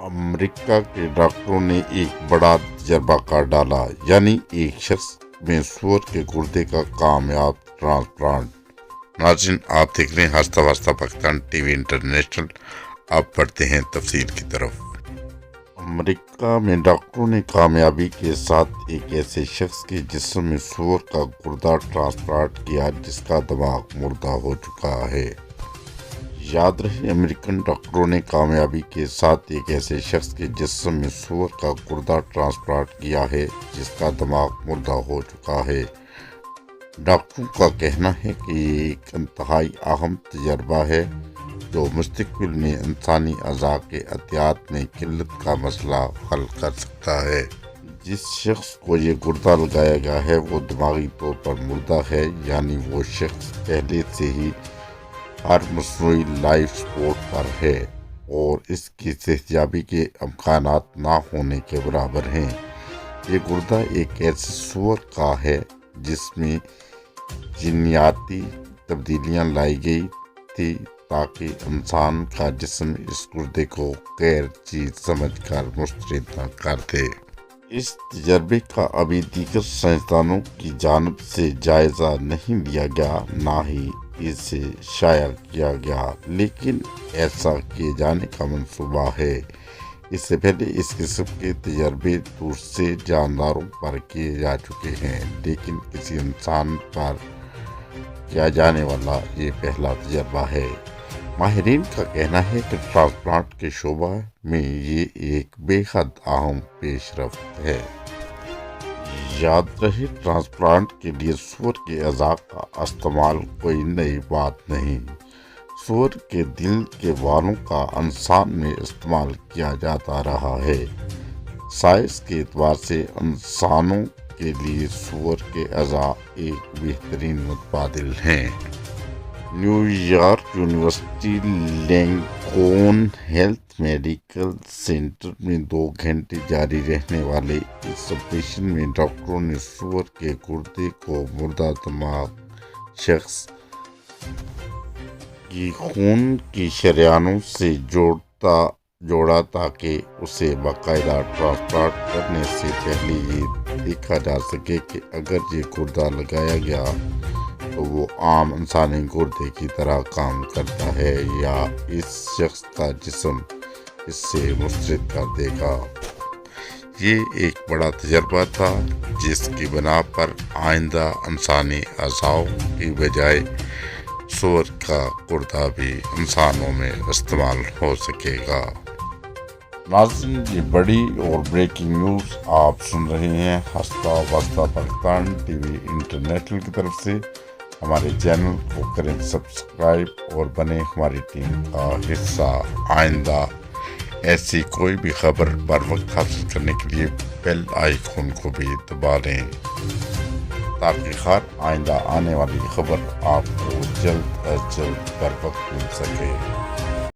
امریکہ کے ڈاکٹروں نے ایک بڑا تجربہ کر ڈالا، یعنی ایک شخص میں سور کے گردے کا کامیاب ٹرانسپلانٹ۔ ناظرین، آپ دیکھ رہے ہیں ہستہ واسطہ پاکستان ٹی وی انٹرنیشنل۔ آپ پڑھتے ہیں تفصیل کی طرف۔ امریکہ میں ڈاکٹروں نے کامیابی کے ساتھ ایک ایسے شخص کے جسم میں سور کا گردہ ٹرانسپلانٹ کیا جس کا دماغ مردہ ہو چکا ہے۔ یاد رہے، امریکن ڈاکٹروں نے کامیابی کے ساتھ ایک ایسے شخص کے جسم میں سور کا گردہ ٹرانسپلانٹ کیا ہے جس کا دماغ مردہ ہو چکا ہے۔ ڈاکٹروں کا کہنا ہے کہ یہ ایک انتہائی اہم تجربہ ہے جو مستقبل میں انسانی اعضاء کے عطیات میں قلت کا مسئلہ حل کر سکتا ہے۔ جس شخص کو یہ گردہ لگایا گیا ہے وہ دماغی طور پر مردہ ہے، یعنی وہ شخص پہلے سے ہی ہر مصنوعی لائف سپورٹ پر ہے اور اس کی صحتیابی کے امکانات نہ ہونے کے برابر ہیں۔ یہ گردہ ایک ایسے سور کا ہے جس میں جینیاتی تبدیلیاں لائی گئی تھی تاکہ انسان کا جسم اس گردے کو غیر چیز سمجھ کر مسترد نہ کر دے۔ اس تجربے کا ابھی دیگر سائنسدانوں کی جانب سے جائزہ نہیں لیا گیا، نہ ہی اسے شائع کیا گیا، لیکن ایسا کیے جانے کا منصوبہ ہے۔ اس سے پہلے اس قسم کے تجربے دوسرے جانداروں پر کیے جا چکے ہیں، لیکن کسی انسان پر کیا جانے والا یہ پہلا تجربہ ہے۔ ماہرین کا کہنا ہے کہ ٹرانسپلانٹ کے شعبہ میں یہ ایک بے حد اہم پیش رفت ہے۔ یاد رہے، ٹرانسپلانٹ کے لیے سور کے اعضاء کا استعمال کوئی نئی بات نہیں۔ سور کے دل کے والوں کا انسان میں استعمال کیا جاتا رہا ہے۔ سائنس کے اعتبار سے انسانوں کے لیے سور کے اعضاء ایک بہترین متبادل ہیں۔ New York university Lincoln health medical centre میں 2 گھنٹے جاری رہنے والے اس آپریشن میں ڈاکٹروں نے سور کے گردے کو مردہ دماغ شخص کی خون کی شریانوں سے جوڑا تاکہ اسے باقاعدہ ٹرانسپلانٹ کرنے سے پہلے یہ دیکھا جا سکے کہ اگر یہ گردہ لگایا گیا تو وہ عام انسانی گردے کی طرح کام کرتا ہے یا اس شخص کا جسم اس سے مسترد کر دے گا۔ یہ ایک بڑا تجربہ تھا جس کی بنا پر آئندہ انسانی اعضاء کی بجائے سور کا گردہ بھی انسانوں میں استعمال ہو سکے گا۔ ناظرین، یہ بڑی اور بریکنگ نیوز آپ سن رہے ہیں ہستہ واسطہ پاکستان ٹی وی انٹرنیشنل کی طرف سے۔ ہمارے چینل کو کریں سبسکرائب اور بنیں ہماری ٹیم کا حصہ۔ آئندہ ایسی کوئی بھی خبر بر وقت حاصل کرنے کے لیے بیل آئیکن کو بھی دبا لیں تاکہ ہر آئندہ آنے والی خبر آپ کو جلد از جلد بر وقت مل سکے۔